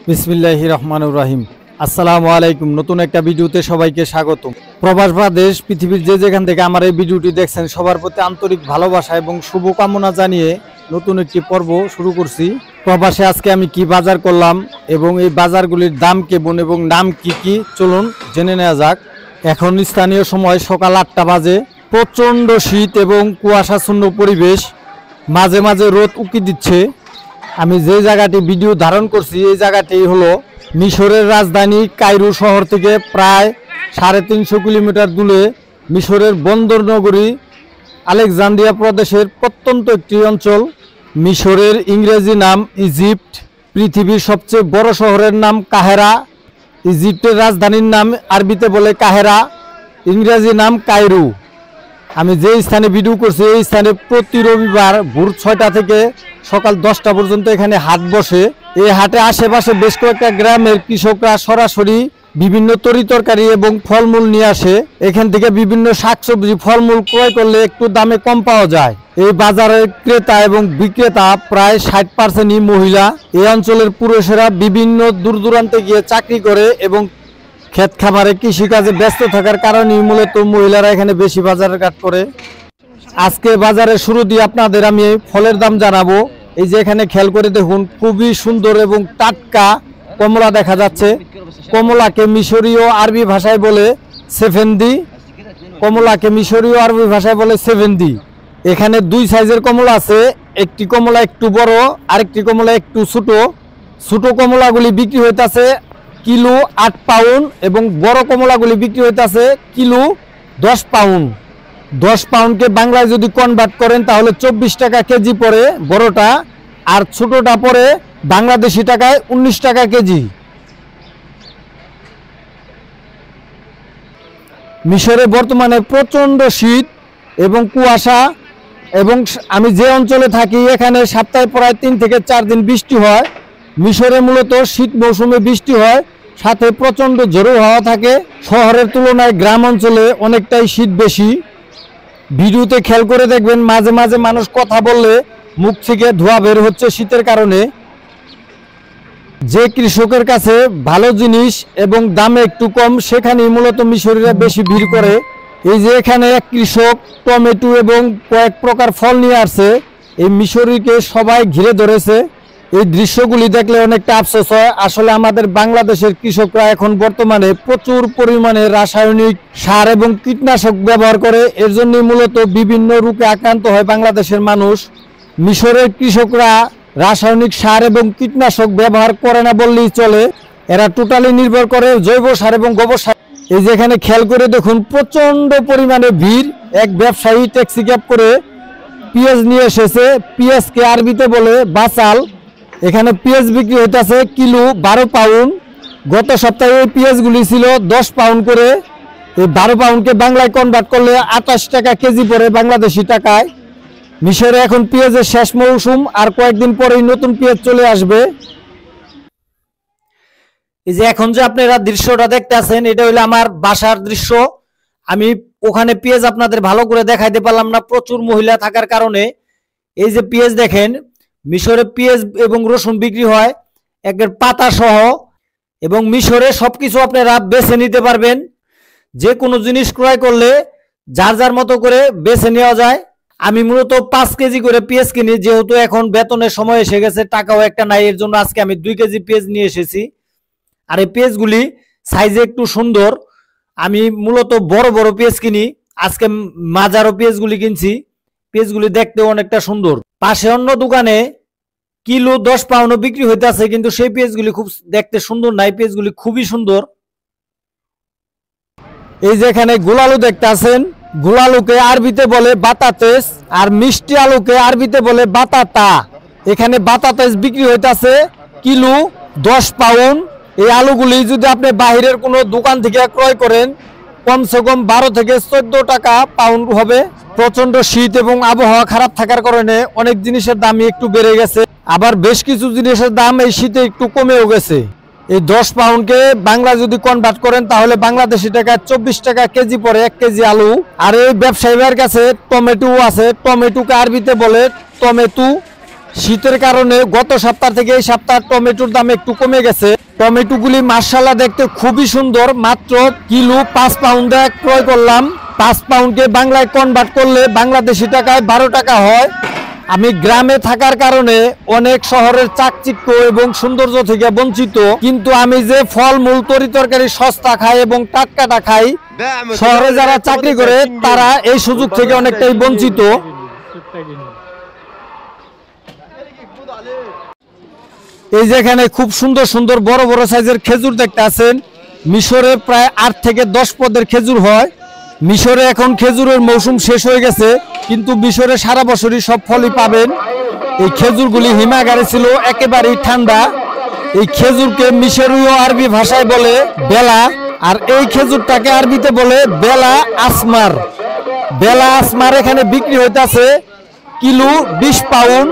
বিসমিল্লাহির রহমানির রহিম। আসসালামু আলাইকুম। নতুন একটা ভিডিওতে সবাইকে স্বাগত। প্রবাস বাদেশ পৃথিবীর যে যেখান থেকে আমার এই ভিডিওটি দেখছেন সবার প্রতি আন্তরিক ভালোবাসা এবং শুভকামনা জানিয়ে নতুন একটি পর্ব শুরু করছি। প্রবাসে আজকে আমি কি বাজার করলাম এবং এই বাজারগুলির দাম কেমন এবং নাম কি কি চলুন জেনে নেওয়া যাক। এখন স্থানীয় সময় সকাল 8টা বাজে। প্রচণ্ড শীত এবং কুয়াশাচ্ছন্ন পরিবেশ, মাঝে মাঝে রোদ উঁকি দিচ্ছে। আমি যে জায়গাটি ভিডিও ধারণ করছি এই জায়গাটি হলো মিশরের রাজধানী কায়রো শহর থেকে প্রায় 350 কিলোমিটার দূরে মিশরের বন্দর নগরী আলেকজান্দ্রিয়া প্রদেশের প্রত্যন্ত একটি অঞ্চল। মিশরের ইংরেজি নাম ইজিপ্ট। পৃথিবীর সবচেয়ে বড় শহরের নাম কাহেরা। ইজিপ্টের রাজধানীর নাম আরবিতে বলে কাহেরা, ইংরেজি নাম কায়রো। আমি যে স্থানে ভিডিও করছি এই স্থানে প্রতি রবিবার ভোর 6টা থেকে সকাল 10টা পর্যন্ত এখানে হাট বসে। এই হাটে আশেপাশে বেশ কয়েকটা গ্রামের কৃষকরা সরাসরি বিভিন্ন তরিতরকারি এবং ফলমূল নিয়ে আসে। এখান থেকে বিভিন্ন শাকসবজি ফলমূল ক্রয় করলে একটু দামে কম পাওয়া যায়। এই বাজারের ক্রেতা এবং বিক্রেতা প্রায় 60%ই মহিলা। এই অঞ্চলের পুরুষেরা বিভিন্ন দূর দূরান্তে গিয়ে চাকরি করে এবং ক্ষেত খামারে কৃষিকাজে ব্যস্ত থাকার কারণে মূলত মহিলারা এখানে বেশি বাজারের কাজ করে। আজকে বাজারের শুরু দিয়ে আপনাদের আমি ফলের দাম জানাবো। এই যে এখানে খেয়াল করে দেখুন, খুবই সুন্দর এবং টাটকা কমলা দেখা যাচ্ছে। কমলাকে মিশরীয় আরবি ভাষায় বলে সেফেন্দি। কমলাকে মিশরীয় আরবি ভাষায় বলে সেফেন্দি। এখানে দুই সাইজের কমলা আছে, একটি কমলা একটু বড়, আরেকটি কমলা একটু ছোট। ছোট কমলাগুলি বিক্রি হইতাছে কিলো 8 পাউন্ড এবং বড় কমলাগুলি বিক্রি হইতাছে কিলো 10 পাউন্ড। 10 পাউন্ডকে বাংলায় যদি কনভার্ট করেন তাহলে 24 টাকা কেজি পড়ে বড়টা, আর ছোটটা পড়ে বাংলাদেশি টাকায় 19 টাকা কেজি। মিশরে বর্তমানে প্রচণ্ড শীত এবং কুয়াশা, এবং আমি যে অঞ্চলে থাকি এখানে সপ্তাহে প্রায় 3 থেকে 4 দিন বৃষ্টি হয়। মিশরে মূলত শীত মৌসুমে বৃষ্টি হয়, সাথে প্রচণ্ড ঝোড়ো হাওয়া থাকে। শহরের তুলনায় গ্রাম অঞ্চলে অনেকটাই শীত বেশি। ভিডিওতে খেয়াল করে দেখবেন মাঝে মাঝে মানুষ কথা বললে মুখ থেকে ধোঁয়া বের হচ্ছে শীতের কারণে। যে কৃষকের কাছে ভালো জিনিস এবং দামে একটু কম সেখানেই মূলত মিশরীরা বেশি ভিড় করে। এই যে এখানে এক কৃষক টমেটো এবং কয়েক প্রকার ফল নিয়ে আসছে, এই মিশরীকে সবাই ঘিরে ধরেছে। এই দৃশ্যগুলি দেখলে অনেকটা আফসোস হয়। আসলে আমাদের বাংলাদেশের কৃষকরা এখন বর্তমানে প্রচুর পরিমাণে রাসায়নিক সার এবং কীটনাশক ব্যবহার করে, এর জন্য মূলত বিভিন্ন রোগে আক্রান্ত হয় বাংলাদেশের মানুষ। মিশরের কৃষকরা রাসায়নিক সার এবং কীটনাশক ব্যবহার করে না বললেই চলে। এরা টোটালি নির্ভর করে জৈব সার এবং গোবর সার। এই যে এখানে খেয়াল করে দেখুন প্রচণ্ড পরিমাণে ভিড়। এক ব্যবসায়ী ট্যাক্সি ক্যাব করে পেঁয়াজ নিয়ে এসেছে। পেঁয়াজকে আরবিতে বলে বাসাল। এখানে পেঁয়াজ বিক্রি হইতেছে কিলো 12 পাউন্ড। গত সপ্তাহে এই পেঁয়াজগুলি ছিল 10 পাউন্ড করে। এই 12 পাউন্ডকে বাংলায় কনভার্ট করলে 28 টাকা কেজি পড়ে বাংলাদেশি টাকায়। মিশরে এখন পেঁয়াজের শেষ মৌসুম, আর কয়েকদিন পরেই নতুন পেঁয়াজ চলে আসবে। এই যে এখন যে আপনারা দৃশ্যটা দেখতে আছেন এটা হলো আমার বাসার দৃশ্য। আমি ওখানে পেঁয়াজ আপনাদের ভালো করে দেখাইতে পারলাম না, প্রচুর মহিলা থাকার কারণে। এই যে পেঁয়াজ দেখেন, মিশরে পেঁয়াজ এবং রসুন বিক্রি হয় একের পাতা সহ, এবং মিশরে সবকিছু আপনারা বেছে নিতে পারবেন। যে কোনো জিনিস ক্রয় করলে যার যার মতো করে বেছে নেওয়া যায়। আমি মূলত 5 কেজি করে পেঁয়াজ কিনি, যেহেতু এখন বেতনের সময় এসে গেছে, টাকাও একটা নাই, এর জন্য আজকে আমি 2 কেজি পেঁয়াজ নিয়ে এসেছি। আর এই পেঁয়াজগুলি সাইজে একটু সুন্দর। আমি মূলত বড় বড় পেঁয়াজ কিনি, আজকে মাঝারো পেঁয়াজগুলি কিনছি। পেঁয়াজগুলি দেখতেও অনেকটা সুন্দর। পাশে অন্য দোকানে কিলো 10 পাউন্ড বিক্রি হইতেছে, কিন্তু সেই পেঁয়াজগুলি খুব দেখতে সুন্দর নাই, পেঁয়াজগুলি খুবই সুন্দর। এই যে এখানে গোলালু দেখতে আছেন, গোলালুকে আরবিতে বলে বাতাতেস, আর মিষ্টি আলুকে আরবিতে বলে বাতাতা। এখানে বাতাতেস বিক্রি হইতেছে কিলো 10 পাউন্ড। এই আলুগুলি যদি আপনি বাহিরের কোনো দোকান থেকে ক্রয় করেন কমসে কম 12 থেকে 14 টাকা পাউন্ড হবে। প্রচন্ড শীত এবং আবহাওয়া খারাপ থাকার কারণে অনেক জিনিসের দামই একটু বেড়ে গেছে, আবার বেশ কিছু জিনিসের দাম এই শীতে একটু কমেও গেছে। এই 10 পাউন্ডকে বাংলা যদি কনভার্ট করেন তাহলে বাংলাদেশি টাকায় 24 টাকা কেজি পড়ে 1 কেজি আলু। আর এই ব্যবসায়ীদের কাছে টমেটো আছে, টমেটোকে আরবিতে বলে টমেটো। শীতের কারণে গত সপ্তাহ থেকে এই সপ্তাহ টমেটোর দাম একটু কমে গেছে। টমেটোগুলি মাশাআল্লাহ দেখতে খুবই সুন্দর। মাত্র কিলো 5 পাউন্ডে ক্রয় করলাম। 5 পাউন্ডকে বাংলায় কনভার্ট করলে বাংলাদেশি টাকায় 12 টাকা হয়। আমি গ্রামে থাকার কারণে অনেক শহরের চাকচিক্য এবং সৌন্দর্য থেকে বঞ্চিত, কিন্তু আমি যে ফলমূল তরিতরকারি সস্তা খাই এবং টাটকাটা খাই, শহরে যারা চাকরি করে তারা এই সুযোগ থেকে অনেকটাই বঞ্চিত। এই যে এখানে খুব সুন্দর সুন্দর বড় বড় সাইজের খেজুর দেখতে আছেন। মিশরে প্রায় 8 থেকে 10 পদের খেজুর হয়। মিশরে এখন খেজুরের মৌসুম শেষ হয়ে গেছে, কিন্তু মিশরে সারা বছরই সব ফলই পাবেন। এই খেজুরগুলি হিমাগারে ছিল, একেবারেই ঠান্ডা। এই খেজুরকে মিশরীয় আরবি ভাষায় বলে বেলা, আর এই খেজুরটাকে আরবিতে বলে বেলা আসমার। বেলা আসমার এখানে বিক্রি হইতাছে কিলো 20 পাউন্ড।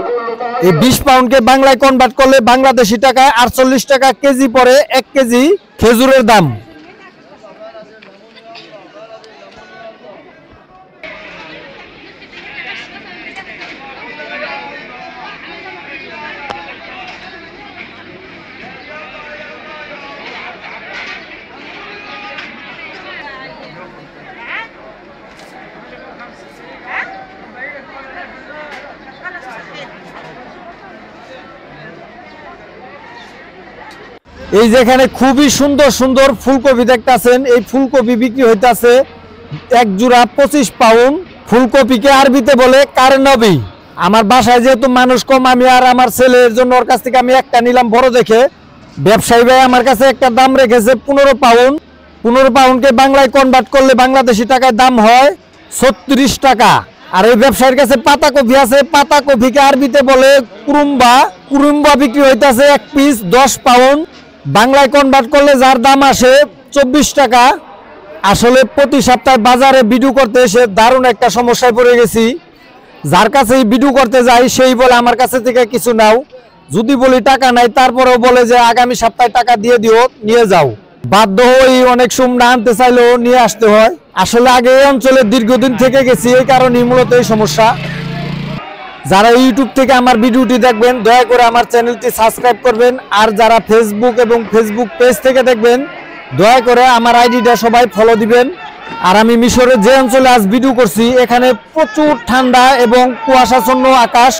এই 20 পাউন্ডকে বাংলায় কনভার্ট করলে বাংলাদেশি টাকায় 48 টাকা কেজি পড়ে 1 কেজি খেজুরের দাম। এই যেখানে খুবই সুন্দর সুন্দর ফুলকপি দেখতেছেন। এই ফুলকপি বিক্রি হইতাছে এক জোড়া 25 পাউন্ড। ফুলকপিকে আরবিতে বলে কারনবি। আমার বাসায় যেহেতু মানুষ কম, আমি আর আমার ছেলের জন্য ওর কাছ থেকে আমি একটা নিলাম বড় দেখে। ব্যবসায়ী ভাই আমার কাছে একটা দাম রেখেছে 15 পাউন্ড। 15 পাউন্ডকে বাংলায় কনভার্ট করলে বাংলাদেশি টাকায় দাম হয় 36 টাকা। আর এই ব্যবসায়ীর কাছে পাতা কপি আছে। পাতা কপিকে আরবিতে বলে কুরুম্বা। কুরুম্বা বিক্রি হইতাছে 1 পিস 10 পাউন্ড। বাংলায় কনভার্ট করলে যার দাম আসে 24 টাকা। আসলে প্রতি সপ্তাহে বাজারে ভিডিও করতে এসে দারুণ একটা সমস্যায় পড়ে গেছি। যার কাছে ভিডিও করতে যাই সেই বলে আমার কাছে থেকে কিছু নাও, যদি বলি টাকা নাই তারপরেও বলে যে আগামী সপ্তাহে টাকা দিয়ে দিও, নিয়ে যাও। বাধ্য হই অনেক সময় না আনতে চাইলেও নিয়ে আসতে হয়। আসলে আগে এই অঞ্চলে দীর্ঘদিন থেকে গেছি, এই কারণেই মূলত এই সমস্যা। যারা ইউটিউব থেকে আমার ভিডিওটি দেখবেন দয়া করে আমার চ্যানেলটি সাবস্ক্রাইব করবেন, আর যারা ফেসবুক এবং ফেসবুক পেজ থেকে দেখবেন দয়া করে আমার আইডিটা সবাই ফলো দিবেন। আর আমি মিশরে যে অঞ্চলে আজ ভিডিও করছি এখানে প্রচুর ঠান্ডা এবং কুয়াশাচ্ছন্ন আকাশ,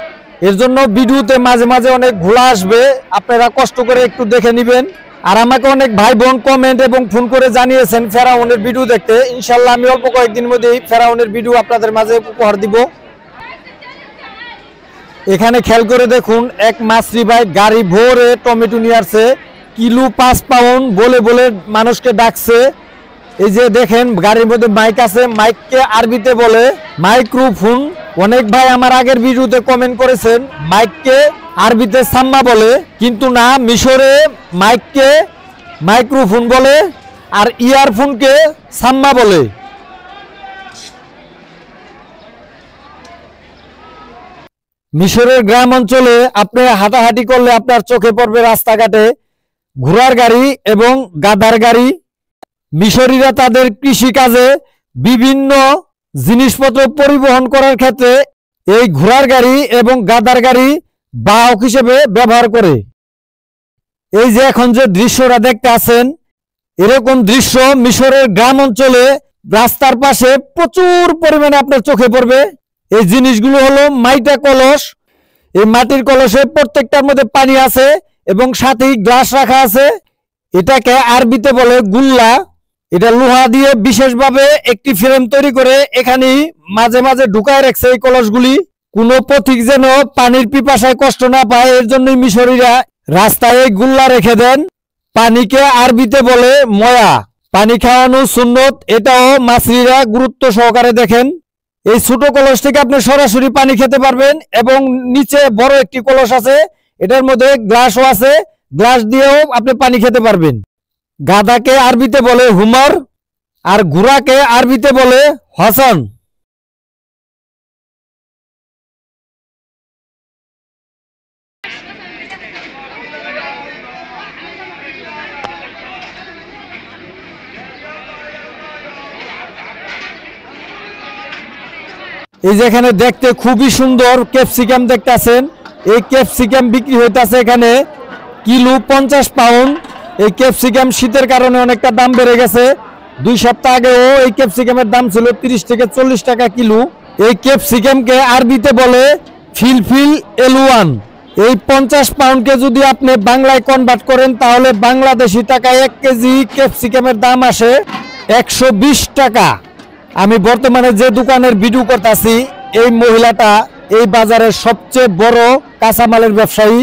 এর জন্য ভিডিওতে মাঝে মাঝে অনেক ঘোলা আসবে, আপনারা কষ্ট করে একটু দেখে নেবেন। আর আমাকে অনেক ভাই বোন কমেন্ট এবং ফোন করে জানিয়েছেন ফেরাউনের ভিডিও দেখতে। ইনশাল্লাহ আমি অল্প কয়েকদিনের মধ্যেই ফেরাউনের ভিডিও আপনাদের মাঝে উপহার দিব। এখানে খেয়াল করে দেখুন, এক মাছরি ভাই গাড়ি ভরে টমেটো নিয়ে আসছে, কিলো 5 পাউন্ড বলে বলে মানুষকে ডাকছে। এই যে দেখেন গাড়ির মধ্যে মাইক আছে, মাইককে আরবিতে বলে মাইক্রোফোন। অনেক ভাই আমার আগের ভিডিওতে কমেন্ট করেছেন মাইককে আরবিতে সাম্মা বলে, কিন্তু না, মিশরে মাইককে মাইক্রোফোন বলে আর ইয়ারফোনকে সাম্মা বলে। মিশরের গ্রাম অঞ্চলে আপনি হাঁটাহাঁটি করলে আপনার চোখে পড়বে রাস্তাঘাটে ঘোড়ার গাড়ি এবং গাধার গাড়ি। মিশরীরা তাদের কৃষি কাজে বিভিন্ন জিনিসপত্র পরিবহন করার ক্ষেত্রে এই ঘোড়ার গাড়ি এবং গাধার গাড়ি বাহক হিসেবে ব্যবহার করে। এই যে এখন যে দৃশ্যটা দেখতে আছেন, এরকম দৃশ্য মিশরের গ্রাম অঞ্চলে রাস্তার পাশে প্রচুর পরিমাণে আপনার চোখে পড়বে। এই জিনিসগুলো হলো মাইটা কলস। এই মাটির কলসে প্রত্যেকটার মধ্যে পানি আছে এবং সাথেই গ্লাস রাখা আছে। এটাকে আরবিতে বলে গুল্লা। এটা লোহা দিয়ে বিশেষভাবে একটি ফ্রেম তৈরি করে এখানে মাঝে মাঝে ঢুকায় রাখছে এই কলসগুলি। কোনো পথিক যেন পানির পিপাসায় কষ্ট না পায়, এর জন্যই মিশরীরা রাস্তায় এই গুল্লা রেখে দেন। পানিকে আরবিতে বলে ময়া। পানি খাওয়ানো সুন্নত, এটাও মাছরিরা গুরুত্ব সহকারে দেখেন। এই ছোট কলস থেকে আপনি সরাসরি পানি খেতে পারবেন এবং নিচে বড় একটি কলস আছে, এটার মধ্যে গ্লাসও আছে, গ্লাস দিয়েও আপনি পানি খেতে পারবেন। গাধাকে আরবিতে বলে হুমর আর ঘোড়াকে আরবিতে বলে হসন। এই যেখানে দেখতে খুবই সুন্দর ক্যাপসিকাম দেখতেছেন, এই ক্যাপসিকাম বিক্রি হইতাছে এখানে কিলো 50 পাউন্ড। এই ক্যাপসিকাম শীতের কারণে অনেকটা দাম বেড়ে গেছে। 2 সপ্তাহ আগেও এই ক্যাপসিকামের দাম ছিল 30 থেকে 40 টাকা কিলো। এই ক্যাপসিকামকে আরবিতে বলে ফিলফিল এলুয়ান। এই 50 পাউন্ডকে যদি আপনি বাংলায় কনভার্ট করেন তাহলে বাংলাদেশি টাকায় 1 কেজি ক্যাপসিকামের দাম আসে 120 টাকা। আমি বর্তমানে যে দোকানের ভিডিও করতেছি এই মহিলাটা এই বাজারের সবচেয়ে বড় কাঁচামালের ব্যবসায়ী।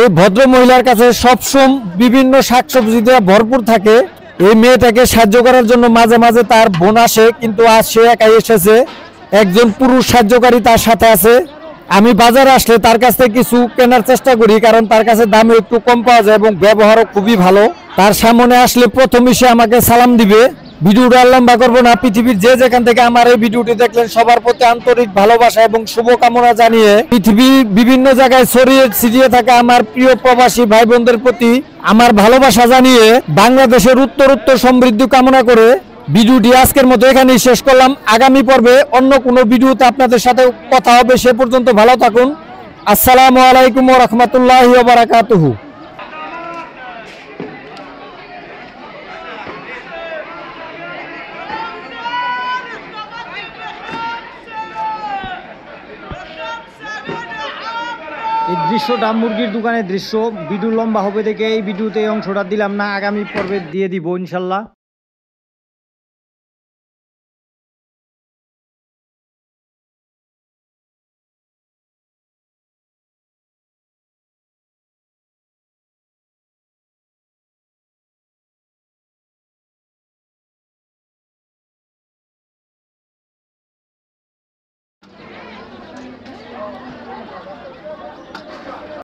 এই ভদ্র মহিলার কাছে সবসময় বিভিন্ন শাকসবজি দিয়ে ভরপুর থাকে। এই মেয়েটাকে সাহায্য করার জন্য মাঝে মাঝে তার বোন আসে, কিন্তু আজ সে একাই এসেছে। একজন পুরুষ সাহায্যকারী তার সাথে আছে। আমি বাজারে আসলে তার কাছ থেকে কিছু কেনার চেষ্টা করি, কারণ তার কাছে দামে একটু কম পাওয়া যায় এবং ব্যবহারও খুবই ভালো। তার সামনে আসলে প্রথমেই সে আমাকে সালাম দিবে। ভিডিওটা লম্বা করবো না। পৃথিবীর যে যেখান থেকে আমার এই ভিডিওটি দেখলেন সবার প্রতি আন্তরিক ভালোবাসা এবং শুভকামনা জানিয়ে পৃথিবীর বিভিন্ন জায়গায় ছড়িয়ে ছিটিয়ে থাকা আমার প্রিয় প্রবাসী ভাই বোনদের প্রতি আমার ভালোবাসা জানিয়ে বাংলাদেশের উত্তরোত্তর সমৃদ্ধি কামনা করে ভিডিওটি আজকের মতো এখানেই শেষ করলাম। আগামী পর্বে অন্য কোনো ভিডিওতে আপনাদের সাথে কথা হবে। সে পর্যন্ত ভালো থাকুন। আসসালামু আলাইকুম ওয়া রাহমাতুল্লাহি ওয়া বারাকাতুহু। এই দৃশ্যটা মুরগির দোকানের দৃশ্য। ভিডিও লম্বা হবে দেখে এই ভিডিওতে এই অংশটা দিলাম না, আগামী পর্বে দিয়ে দিব ইনশাল্লাহ।